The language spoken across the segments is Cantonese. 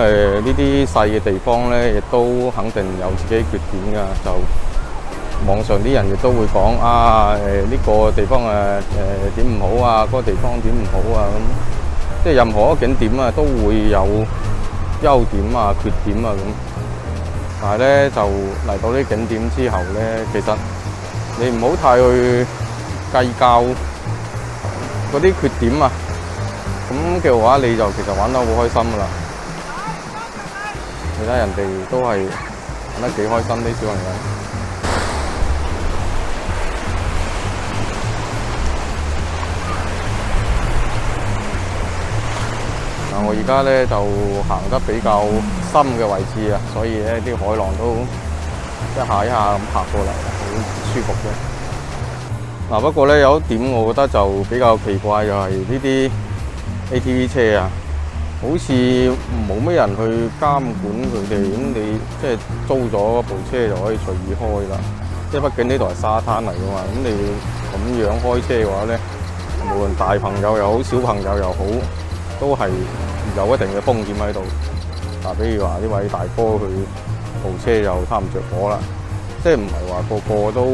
呢啲細嘅地方咧，亦都肯定有自己缺點㗎。就網上啲人亦都會講呢個地方點唔好啊，嗰個地方點唔好啊咁。即係任何一個景點啊，都會有優點啊、缺點啊咁。但係咧，就嚟到呢景點之後咧，其實你唔好太去計較嗰啲缺點啊。咁嘅話，你就其實玩得好開心㗎啦。你睇人哋都係玩得幾開心，啲小朋友。我而家咧就行得比較深嘅位置啊，所以咧啲海浪都一下一下咁拍過嚟，好舒服嘅。不過咧有一點我覺得就比較奇怪，就係呢啲 ATV 車啊，好似冇乜人去監管佢哋，咁你即係租咗部車就可以隨意開啦。即係畢竟呢度係沙灘嚟㗎嘛，咁你咁樣開車嘅話咧，無論大朋友又好，小朋友又好，都係有一定嘅風險喺度。比如話呢位大哥佢部車又攤唔着火啦，即係唔係話個個都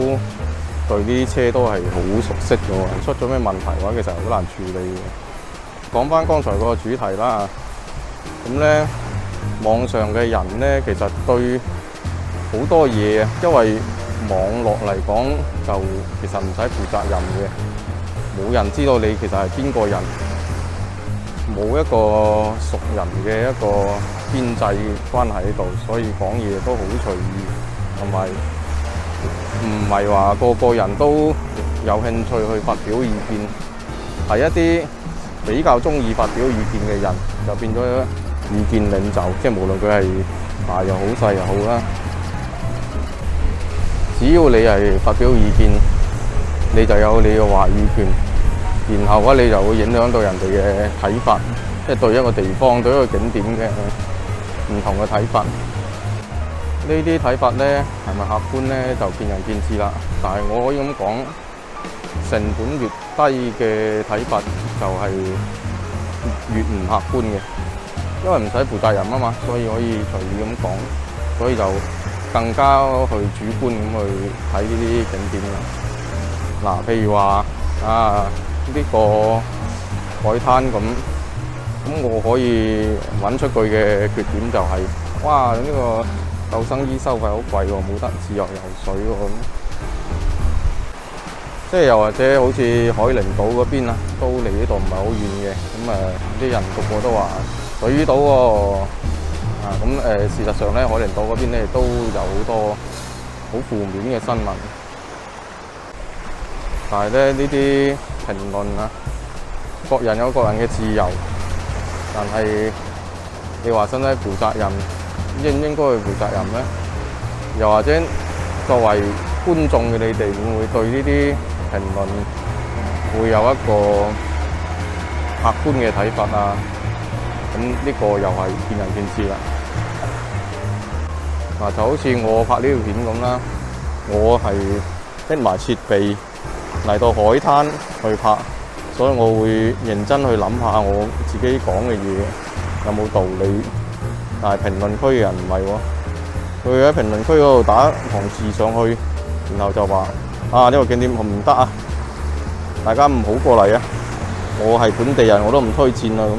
對呢啲車都係好熟悉嘅喎。出咗咩問題嘅話，其實好難處理嘅。講翻剛才個主題啦，咁咧網上嘅人咧，其實對好多嘢啊，因為網絡嚟講就其實唔使負責任嘅，冇人知道你其實係邊個人。冇一個熟人嘅一個邊際關係喺度，所以講嘢都好隨意，同埋唔係話個個人都有興趣去發表意見。係一啲比較中意發表意見嘅人，就變咗意見領袖，即係無論佢係大又好細又好啦，只要你係發表意見，你就有你嘅話語權。然後你就會影響到人哋嘅睇法，即係對一個地方、對一個景點嘅唔同嘅睇法。呢啲睇法咧係咪客觀咧，就見仁見智啦。但係我可以咁講，成本越低嘅睇法就係越唔客觀嘅，因為唔使負責任啊嘛，所以可以隨意咁講，所以就更加去主觀咁去睇呢啲景點啦。譬如話呢個海灘咁我可以揾出佢嘅缺點就係，哇！呢個救生衣收費好貴喎，冇得自由游水喎。即係又或者好似海陵島嗰邊啊，都離呢度唔係好遠嘅。咁啲人個個都話水魚島喎。事實上咧，海陵島嗰邊咧都有好多好負面嘅新聞。但係咧呢啲評論啊，各人有各人嘅自由，但係你話真係負責任，應唔應該去負責任咧？又或者作為觀眾嘅你哋，會唔會對呢啲評論會有一個客觀嘅睇法啊？咁呢個又係見仁見智啦。就好似我拍呢條片咁啦，我係拎埋設備嚟到海灘去拍，所以我會認真去諗下我自己講嘅嘢有冇道理。但係評論區嘅人唔係喎，佢喺評論區嗰度打行字上去，然後就話呢個景點唔得啊，大家唔好過嚟啊！我係本地人，我都唔推薦啦咁。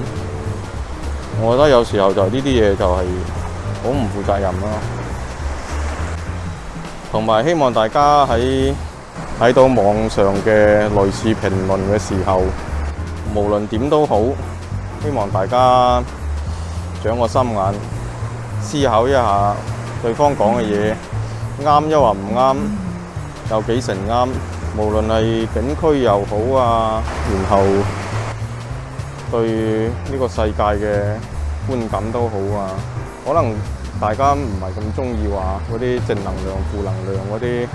我覺得有時候就呢啲嘢就係好唔負責任啦。同埋希望大家喺睇到網上嘅類似評論嘅時候，無論點都好，希望大家長個心眼，思考一下對方講嘅嘢啱抑或唔啱，有幾成啱。無論係景區又好啊，然後對呢個世界嘅觀感都好啊，可能大家唔係咁中意話嗰啲正能量、負能量嗰啲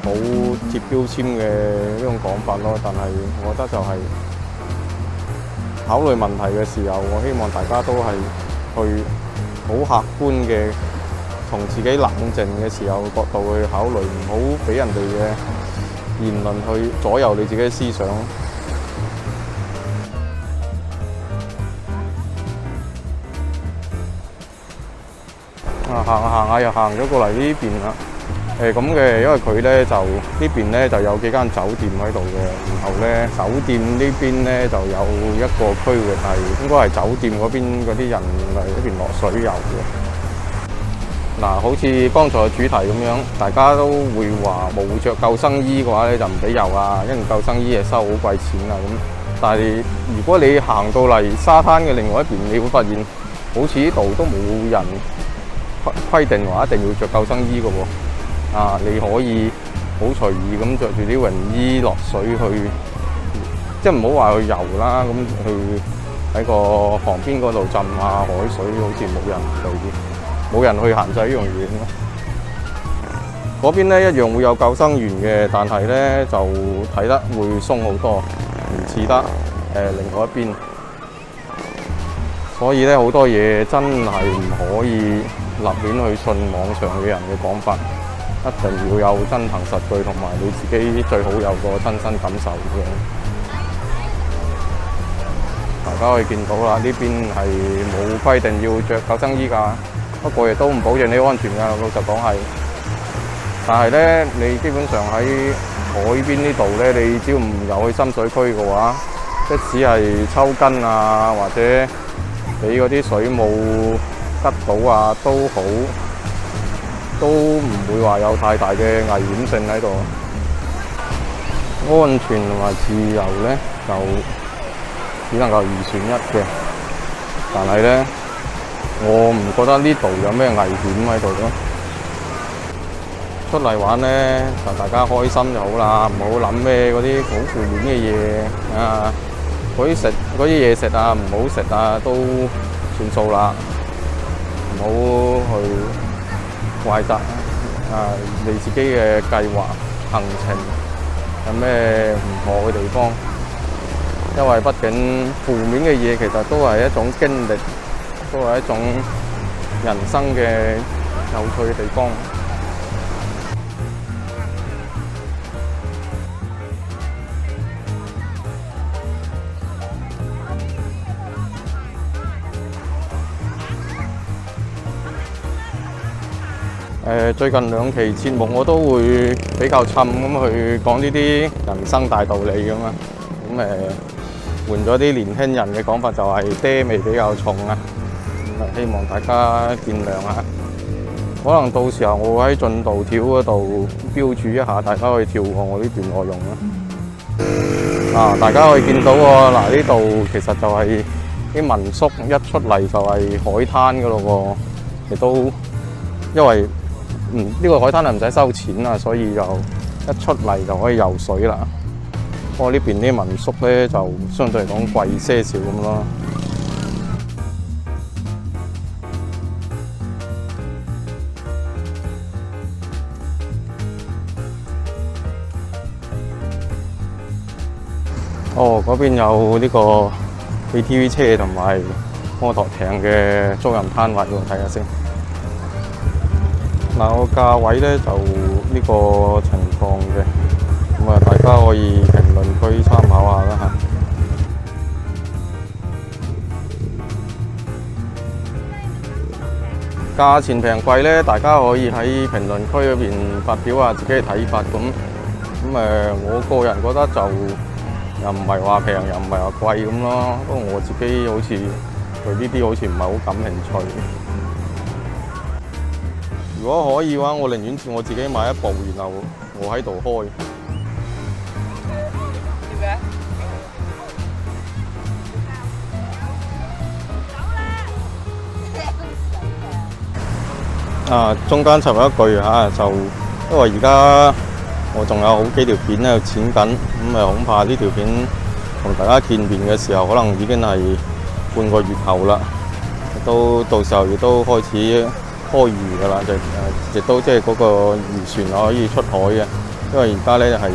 好貼標籤嘅呢種講法咯。但係我覺得就係考慮問題嘅時候，我希望大家都係去好客觀嘅，從自己冷靜嘅時候角度去考慮，唔好俾人哋嘅言論去左右你自己嘅思想。行下又行咗過嚟呢邊啦。咁嘅，因為佢咧就呢邊咧就有幾間酒店喺度嘅，然後咧酒店呢邊咧就有一個區域係應該係酒店嗰邊嗰啲人嚟呢邊落水遊嘅。嗱，好似剛才嘅主題咁樣，大家都會話冇着救生衣嘅話咧就唔俾遊啊，因為救生衣係收好貴錢啊咁。但係如果你行到嚟沙灘嘅另外一邊，你會發現好似呢度都冇人規定話一定要着救生衣嘅喎。你可以好隨意咁着住啲泳衣落水去，即係唔好話去遊啦，咁去喺個旁邊嗰度浸下海水，好似冇人去限制呢樣嘢咯。嗰邊咧一樣會有救生員嘅，但係咧就睇得會鬆好多，唔似得另外一邊。所以咧好多嘢真係唔可以立亂去信網上嘅人嘅講法。一定要有真憑實據，同埋你自己最好有個親身感受嘅。大家可以見到啦，呢邊係冇規定要着救生衣㗎，不過亦都唔保證你安全㗎。老實講係，但係咧，你基本上喺海邊呢度咧，你只要唔遊去深水區嘅話，即使係抽筋啊，或者俾嗰啲水母吉到啊，都好。都唔會話有太大嘅危險性喺度，安全同埋自由咧就只能夠二選一嘅。但係咧，我唔覺得呢度有咩危險喺度咯。出嚟玩咧就大家開心就好啦，唔好諗咩嗰啲好負面嘅嘢啊，嗰啲嘢食啊唔好食啊都算數啦，唔好去怪責你自己嘅計劃行程有咩唔妥嘅地方，因為畢竟負面嘅嘢其實都係一種經歷，都係一種人生嘅有趣嘅地方。最近2期節目我都會比較沉咁去講呢啲人生大道理咁啊，咁換咗啲年輕人嘅講法就係爹味比較重啊，咁希望大家見諒下。可能到時候我會喺進度條嗰度標注一下，大家可以跳過我呢段內容啦。大家可以見到喎，嗱呢度其實就係啲民宿，一出嚟就係海灘噶咯喎，亦都因為呢個海灘係唔使收錢啊，所以就一出嚟就可以游水啦。不過呢邊啲民宿咧就相對嚟講貴些少咁咯。嗰邊有呢個 ATV 車同埋摩托艇嘅租賃攤位喎，睇下先。個價位咧就呢個情況嘅，咁大家可以評論區參考下啦嚇。價錢平貴咧，大家可以喺評論區嗰邊發表下自己嘅睇法。我個人覺得就又唔係話平，又唔係話貴咁咯。不過我自己好似對呢啲好似唔係好感興趣。如果可以嘅話，我寧願我自己買一部，然後我喺度開。中間插一句嚇，就因為而家我仲有好幾條片喺度剪緊，恐怕呢條片同大家見面嘅時候，可能已經係半個月後啦。到時候亦都開始開漁㗎啦，亦都即係嗰個漁船可以出海嘅，因為而家咧係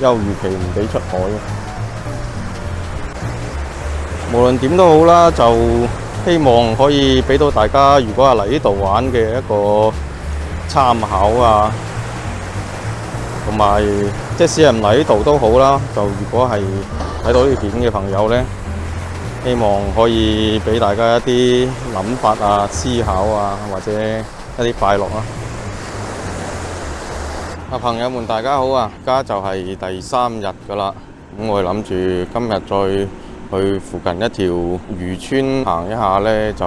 休漁期，唔俾出海。無論點都好啦，就希望可以俾到大家，如果係嚟呢度玩嘅一個參考啊，同埋即使係唔嚟呢度都好啦。就如果係睇到呢片嘅朋友咧，希望可以俾大家一啲諗法啊、思考啊，或者一啲快樂啊！朋友們大家好啊！而家就係第3日㗎喇，咁我諗住今日再去附近一條漁村行一下呢，就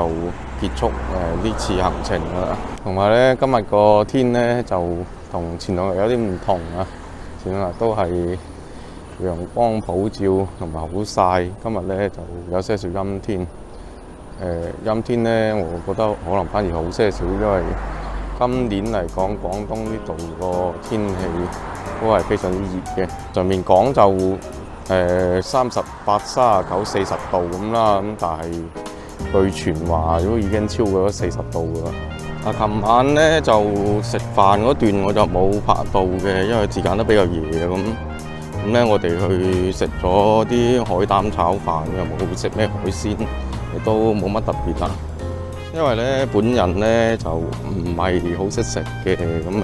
結束呢次行程啦。同埋呢，今日個天呢，就同前兩日有啲唔同啊！前兩日都係陽光普照同埋好曬，今日呢就有些少陰天。陰天呢，我覺得可能反而好些少，因為今年嚟講，廣東呢度個天氣都係非常之熱嘅。上面講就38、39、40度咁啦，咁但係據傳話都已經超過咗40度㗎啦。琴晚呢就食飯嗰段我就冇拍到嘅，因為時間都比較夜咁。咁咧，我哋去食咗啲海膽炒飯，又冇食咩海鮮，亦都冇乜特別啊。因為咧，本人咧就唔係好識食嘅，咁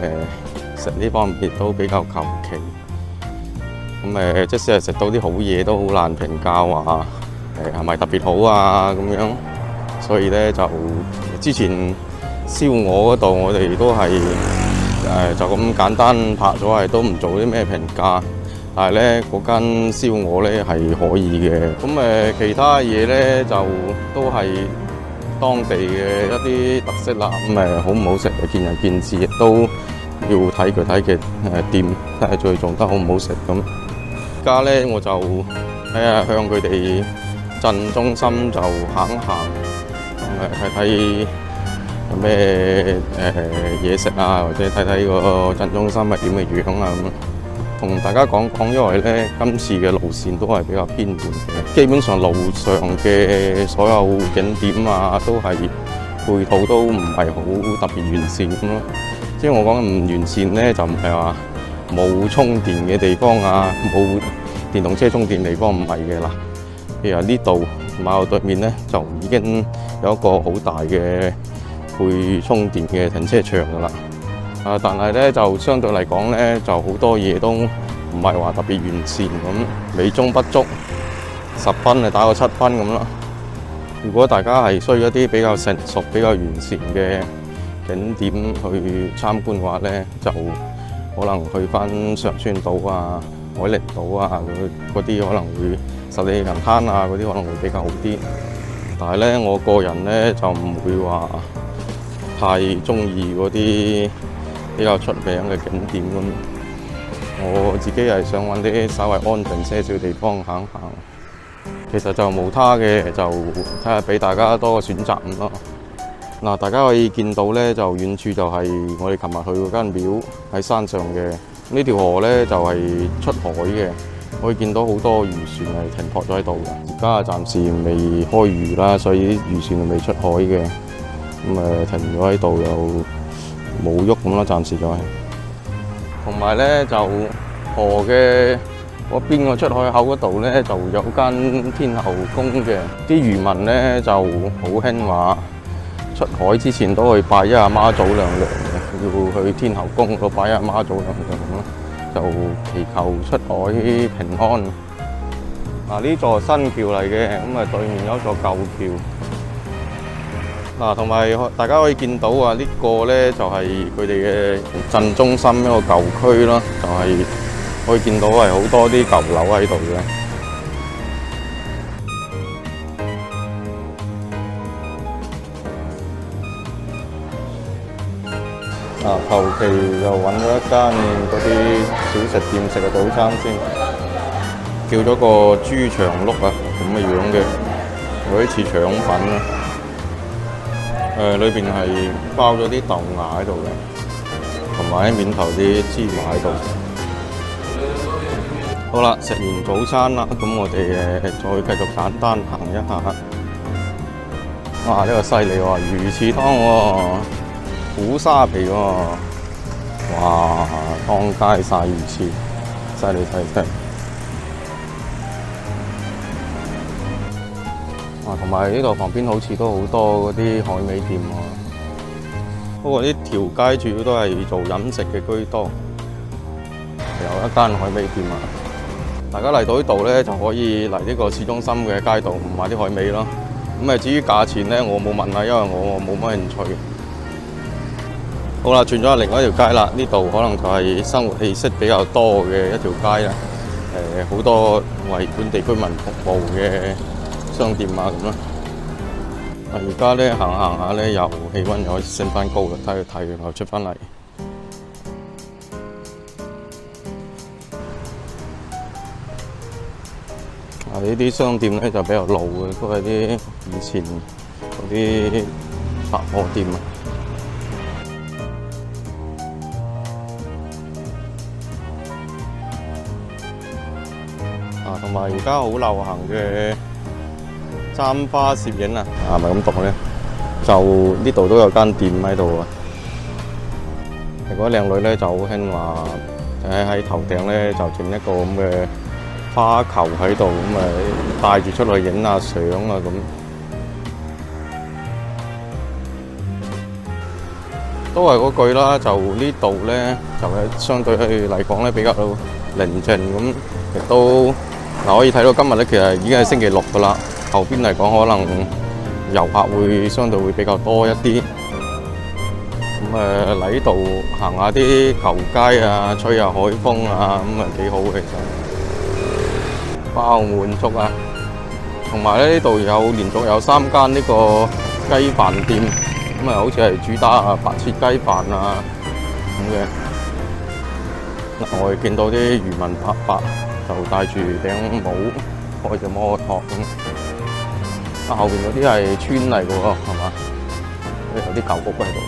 食呢方面都比較求其。咁即使係食到啲好嘢，都好難評價話係咪特別好啊咁樣。所以咧就之前燒鵝嗰度，我哋都係就咁簡單拍咗，係都唔做啲咩評價。但係咧，嗰間燒鵝咧係可以嘅。咁其他嘢咧就都係當地嘅一啲特色啦。咁好唔好食見仁見智，亦都要睇具體嘅店，睇下最做得好唔好食咁。而家咧我就睇下向佢哋鎮中心就行行，睇睇有咩嘢食啊，或者睇睇個鎮中心係點嘅樣啊咁。同大家講講，因為咧今次嘅路線都係比較偏遠嘅，基本上路上嘅所有景點啊，都係配套都唔係好特別完善咁咯。即係我講唔完善咧，就唔係話冇充電嘅地方啊，冇電動車充電地方唔係嘅啦。譬如呢度馬路對面咧，就已經有一個好大嘅配充電嘅停車場噶啦。但係咧就相對嚟講咧，就好多嘢都唔係話特別完善咁，美中不足，10分就打個7分咁啦。如果大家係需要一啲比較成熟、比較完善嘅景點去參觀嘅話咧，就可能去翻上川島啊、海陵島啊嗰啲可能會十里銀灘啊嗰啲可能會比較好啲。但係咧，我個人咧就唔會話太中意嗰啲比較出名嘅景點咁，我自己係想揾啲稍微安靜些少地方行行。其實就無他嘅，就睇下俾大家多個選擇咁咯。嗱，大家可以見到咧，就遠處就係我哋琴日去嗰間廟喺山上嘅。呢條河咧就係出海嘅，可以見到好多漁船係停泊咗喺度嘅。而家暫時未開漁啦，所以啲漁船未出海嘅。咁停咗喺度又冇喐咁啦，暫時就係。同埋咧就河嘅嗰邊個出海口嗰度咧，就有間天后宮嘅。啲漁民咧就好興話出海之前都去拜一下媽祖娘娘嘅，要去天后宮嗰度拜一下媽祖娘娘咯，就祈求出海平安。嗱，呢座新橋嚟嘅，咁對面有一座舊橋。嗱，同埋大家可以見到啊，呢個咧就係佢哋嘅鎮中心一個舊區啦，就係可以見到係好多啲舊樓喺度嘅。求其就揾咗一間嗰啲小食店食個早餐先，叫咗個豬腸碌啊，咁嘅樣嘅，有啲似腸粉啊。裏邊係包咗啲豆芽喺度嘅，同埋喺面頭啲芝麻喺度。好啦，食完早餐啦，咁我哋再繼續簡單行一下。哇！呢個犀利喎，魚翅湯喎，虎沙皮喎，哇！湯街晒魚翅，犀利犀利！同埋呢度旁邊好似都好多嗰啲海味店喎，不過呢條街主要都係做飲食嘅居多。有一間海味店啊，大家嚟到呢度咧，就可以嚟呢個市中心嘅街道買啲海味咯。咁至於價錢咧，我冇問啊，因為我冇乜興趣。好啦，轉咗另外一條街啦，呢度可能就係生活氣息比較多嘅一條街啦。好多為本地居民服務嘅商店啊咁啦。而家咧行下咧，又氣温又開始升翻高啦，睇佢太陽又出翻嚟。呢啲商店咧就比較老嘅，都係啲以前嗰啲百貨店啊。同埋而家好流行嘅簪花攝影啊，係咪咁讀咧？就呢度都有間店喺度啊。嗰靚女咧就好興話喺頭頂咧就整一個咁嘅花球喺度，咁帶住出去影下相啊咁。都係嗰句啦，就呢度咧就係相對嚟講咧比較寧靜咁，亦都可以睇到今日咧其實已經係星期六㗎啦。後邊嚟講可能遊客會相對會比較多一啲。咁嚟呢度行下啲舊街啊，吹下海風啊，咁幾好嘅其實。包滿足啊！同埋咧呢度有連續有3間呢個雞飯店，咁好似係主打白切雞飯啊咁嘅。我哋見到啲漁民伯伯就戴住頂帽，開住摩托咁。後邊嗰啲係村嚟嘅喎，係嘛？有啲舊屋喺度。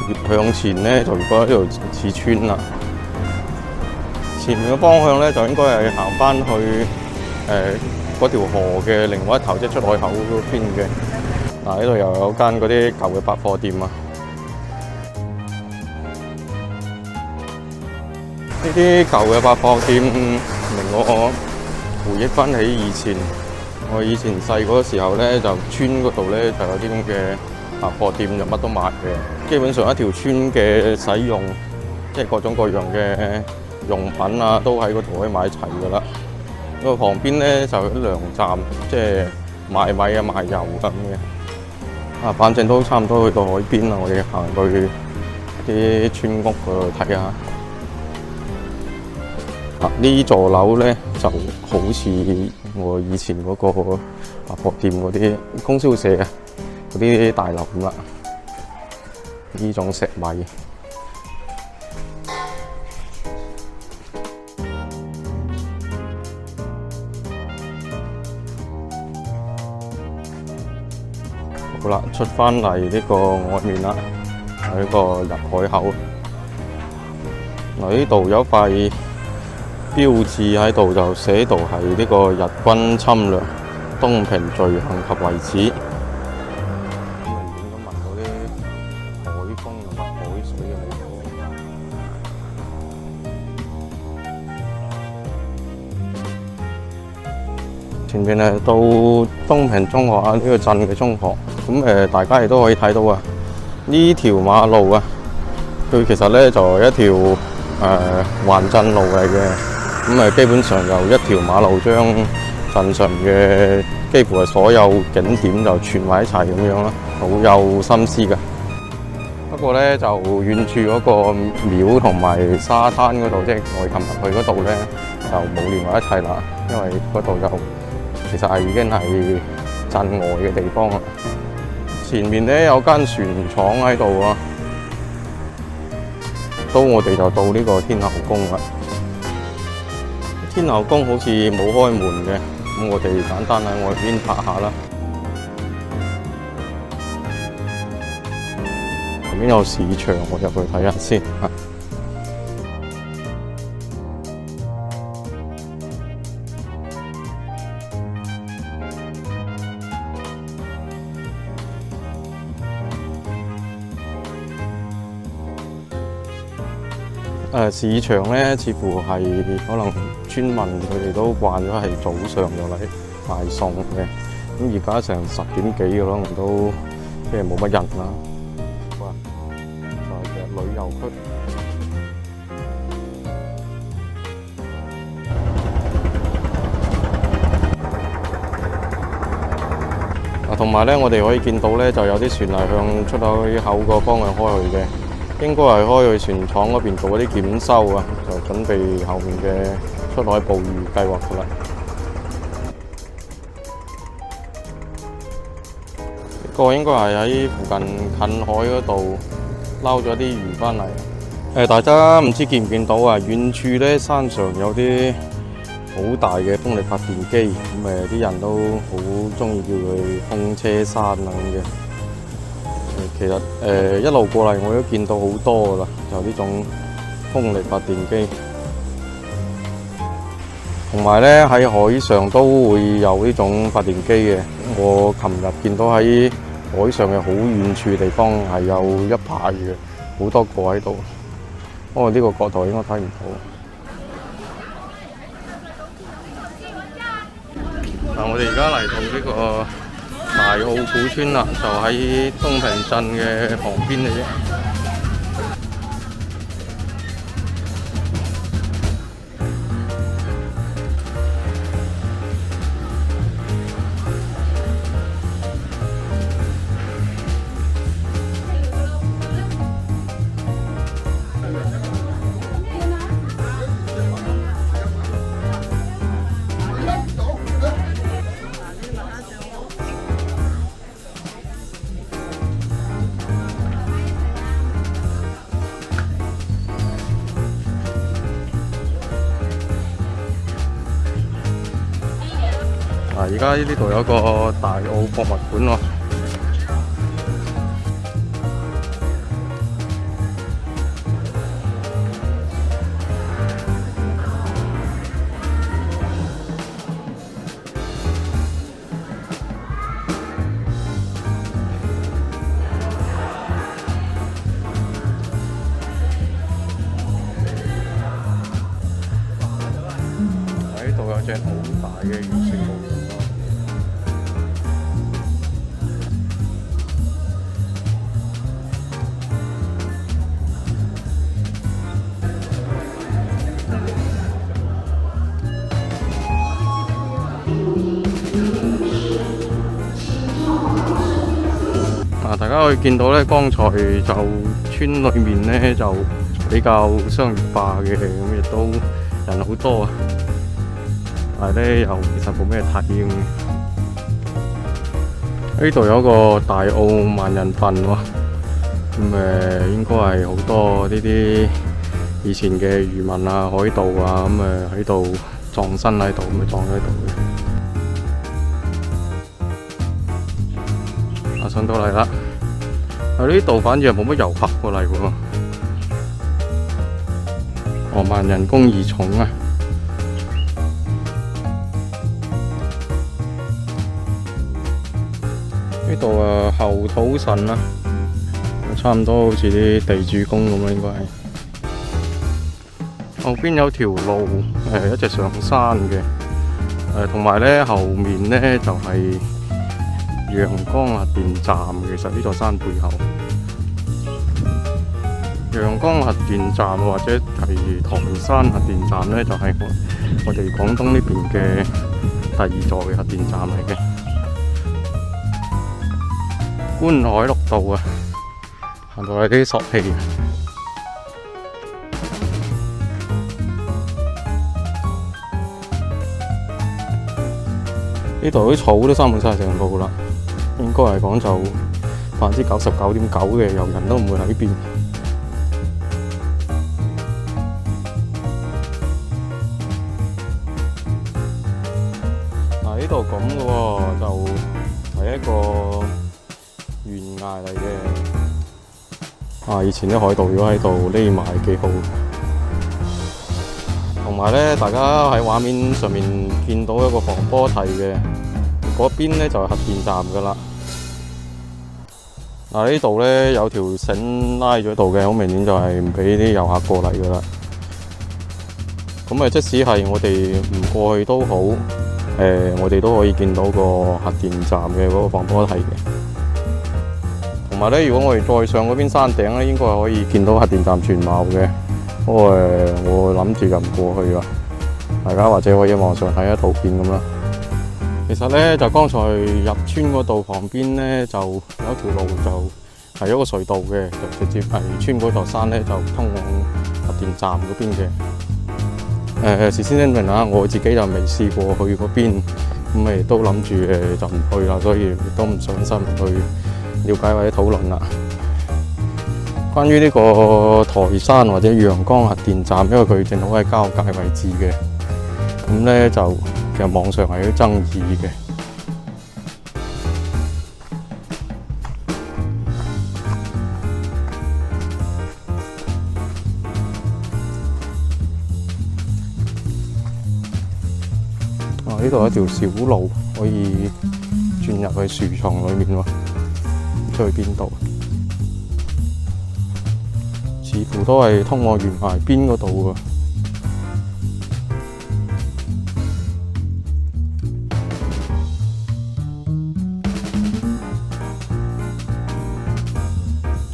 越向前咧就越覺得呢度似村啦。前面嘅方向咧就應該係行翻去嗰條河嘅另外一頭，即係出海口嗰邊嘅。嗱，呢度又有間嗰啲舊嘅百貨店啊。呢啲舊嘅百貨店令我回憶翻起以前，我以前細個時候咧，就村嗰度咧就有啲咁嘅百貨店，就乜都賣嘅。基本上一條村嘅使用，即係各種各樣嘅用品啊，都喺嗰度可以買齊㗎啦。咁啊，旁邊咧就有啲糧站，即係賣米啊、賣油咁嘅。啊，反正都差唔多去到海邊啦，我哋行去啲村屋嗰度睇下。呢座樓咧就好似我以前嗰個百貨店嗰啲供銷社啊，嗰啲大樓咁啦。呢種石米。好啦，出翻嚟呢個外面啦，喺呢個入海口。嗱，呢度有塊標誌喺度，就寫到係呢個日軍侵略東平罪行及遺址。明顯咁聞到啲海風同埋海水嘅味道。前面係到東平中學啊，呢個鎮嘅中學。咁大家亦都可以睇到啊，呢條馬路啊，佢其實咧就係一條環鎮路嚟嘅。咁基本上由一條馬路將鎮上嘅幾乎係所有景點就串埋一齊咁樣啦，好有心思㗎。不過咧就遠處嗰個廟同埋沙灘嗰度，即係我哋琴日去嗰度咧就冇連埋一齊啦，因為嗰度就其實係已經係鎮外嘅地方啦。前面咧有間船廠喺度啊，到我哋就到呢個天后宮啦。天后宮好似冇開門嘅，咁我哋簡單喺外邊拍下啦。旁邊有市場，我入去睇下先。市場咧，似乎係可能村民佢哋都慣咗係早上就嚟賣餸嘅，咁而家成10點幾嘅，可能都即係冇乜人啦。哇！就係旅遊區。同埋咧，我哋可以見到咧，就有啲船係向出口個方向開去嘅，應該係開去船廠嗰邊做嗰啲檢修啊，就準備後面嘅出海捕魚計劃噶啦。呢個應該係喺附近近海嗰度撈咗啲魚翻嚟。大家唔知見唔見到啊？遠處咧山上有啲好大嘅風力發電機，咁啲人都好中意叫佢風車山啊咁嘅。其實一路過嚟我都見到好多噶啦，就呢種風力發電機。同埋咧喺海上都會有呢種發電機嘅。我琴日見到喺海上嘅好遠處地方係有一排嘅，好多個喺度。不過呢個角度應該睇唔到。我哋而家嚟到呢個大澳古村啦，就喺東平鎮嘅旁邊嘅啫。而家呢度有一個大澳博物館喎。呢度有隻好大嘅魚食母龍。大家可以見到咧，剛才就村裏面咧就比較商業化嘅，咁亦都人好多啊。但係咧又其實冇咩睇咁。呢度有一個大澳萬人墳喎，咁應該係好多呢啲以前嘅漁民啊、海盜啊，咁喺度葬身喺度，咁葬喺度嘅。上到嚟啦，呢度反而係冇乜遊客過嚟喎。萬人公義塚啊！呢度後土神啦，差唔多好似啲地主公咁啦，應該係。後邊有條路一直上山嘅，同埋咧後面咧就係陽江核電站。其實呢座山背後，陽江核電站或者係唐山核電站咧，就係我哋廣東呢邊嘅第二座嘅核電站嚟嘅。觀海綠道啊，行到係啲索氣。呢度啲草都生滿晒成路啦，應該嚟講就99.9%嘅遊人都唔會喺呢邊。嗱，呢度咁嘅喎，就係一個懸崖嚟嘅。以前啲海盜如果喺度匿埋幾好。同埋咧，大家喺畫面上面見到一個防波堤嘅，嗰邊咧就係核電站噶啦。呢度咧有條繩拉咗喺度嘅，好明顯就係唔俾啲遊客過嚟噶啦。咁即使係我哋唔過去都好，我哋都可以見到個核電站嘅嗰個防波堤嘅。同埋咧，如果我哋再上嗰邊山頂咧，應該係可以見到核電站全貌嘅。不過我諗住就唔過去啦，大家或者可以網上睇下圖片咁啦。呢其實咧就剛才入村嗰度旁邊咧就有一條路就係一個隧道嘅，就直接係村嗰座山咧就通往核電站嗰邊嘅。事先聲明啦，我自己就未試過去嗰邊，咁亦都諗住就唔去啦，所以亦都唔上心去了解或者討論啦。關於呢個台山或者陽江核電站，因為佢正好喺交界位置嘅，咁咧就其實網上係有啲爭議嘅。呢度有一條小路可以轉入去樹叢裏面喎，唔知去邊度？似乎都係通過懸崖邊嗰度喎。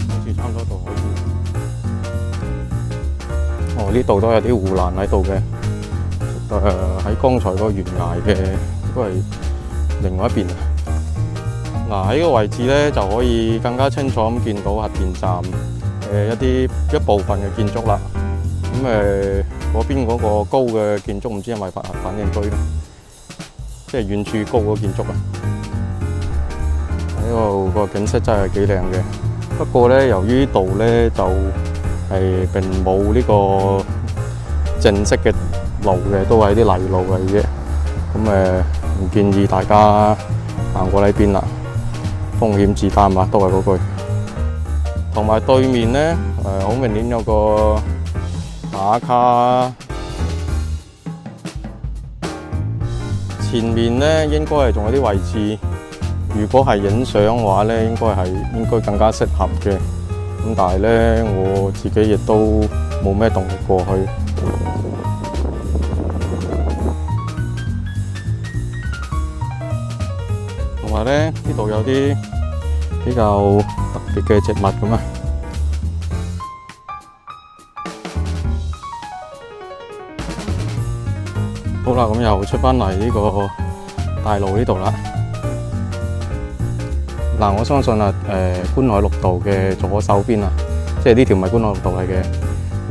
好似差唔多度可以。哦，呢度都有啲護欄喺度嘅。喺剛才嗰個懸崖嘅應該係另外一邊。嗱，喺呢個位置咧就可以更加清楚咁見到核電站一部分嘅建築啦。咁嗰邊嗰個高嘅建築唔知係咪核反應堆咧，即係遠處高嗰個建築啊。呢度個景色真係幾靚嘅。不過咧，由於呢度咧就係並冇呢個正式嘅路嘅，都係啲泥路嚟嘅，咁唔建議大家行過呢邊啦，風險自擔啊，都係嗰句。同埋對面咧，好明顯有個打卡，前面咧應該係仲有啲位置，如果係影相嘅話咧，應該更加適合嘅。咁但係咧，我自己亦都冇咩動力過去。同埋咧，呢度有啲比較特別嘅植物咁啊。好啦，咁又出返嚟呢個大路呢度啦。嗱，我相信啊，觀海綠道嘅左手邊啊，即係呢條唔係觀海綠道嚟嘅。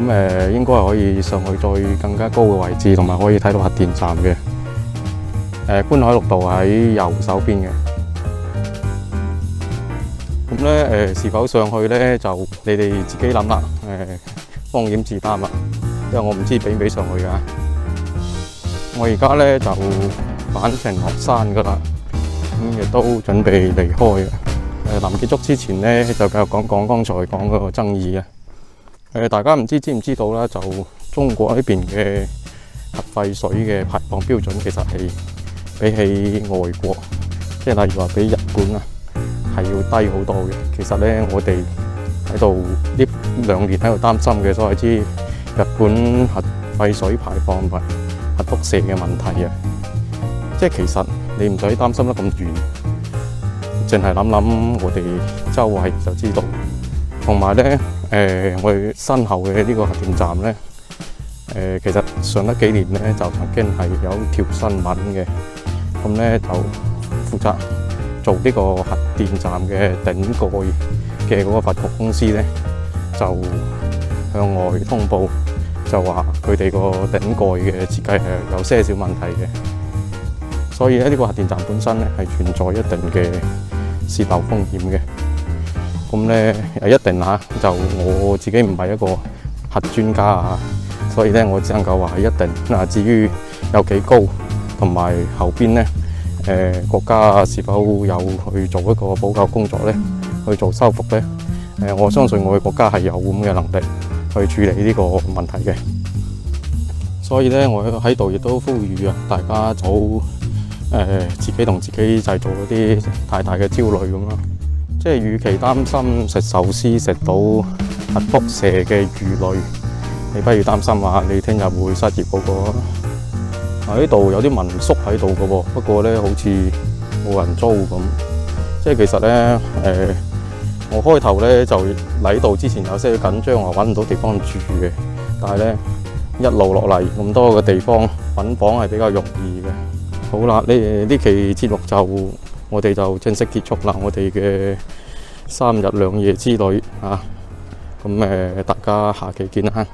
咁應該係可以上去再更加高嘅位置，同埋可以睇到核電站嘅。觀海綠道喺右手邊嘅。咁咧是否上去咧就你哋自己諗啦。風險自擔啦，因為我唔知俾唔俾上去㗎。我而家咧就返程落山㗎啦，咁亦都準備離開嘅。臨結束之前咧就繼續講講剛才講嗰個爭議啊。大家唔知唔知道啦，就中國呢邊嘅核廢水嘅排放標準其實係比起外國，即係例如話比日本啊，係要低好多嘅。其實咧，我哋喺度呢2年喺度擔心嘅所謂之日本核廢水排放同埋核輻射嘅問題啊，即係其實你唔使擔心得咁遠，淨係諗我哋周圍就知道。同埋咧，我哋身後嘅呢個核電站咧，其實上得幾年咧就曾經係有條新聞嘅，咁咧就負責做呢個核電站嘅頂蓋嘅嗰個法國公司咧，就向外通報，就話佢哋個頂蓋嘅設計係有些少問題嘅，所以咧呢個核電站本身咧係存在一定嘅洩漏風險嘅。咁咧一定就我自己唔係一個核專家啊，所以咧我只能夠話係一定。至於有幾高，同埋後邊咧國家是否有去做一個補救工作咧，去做修復咧？我相信我嘅國家係有咁嘅能力去處理呢個問題嘅。所以咧，我喺度亦都呼籲啊，大家早自己同自己製造嗰啲太大嘅焦慮咁咯。即係與其擔心食壽司食到核輻射嘅魚類，你不如擔心話你聽日會失業嗰個。呢度有啲民宿喺度嘅喎，不過咧好似冇人租咁。即係其實咧，我開頭咧就嚟度之前有些緊張，話揾唔到地方住嘅。但係咧一路落嚟咁多嘅地方揾房係比較容易嘅。好啦，呢期節目就我哋就正式結束啦，我哋嘅3日2夜之旅啊，咁大家下期見啦。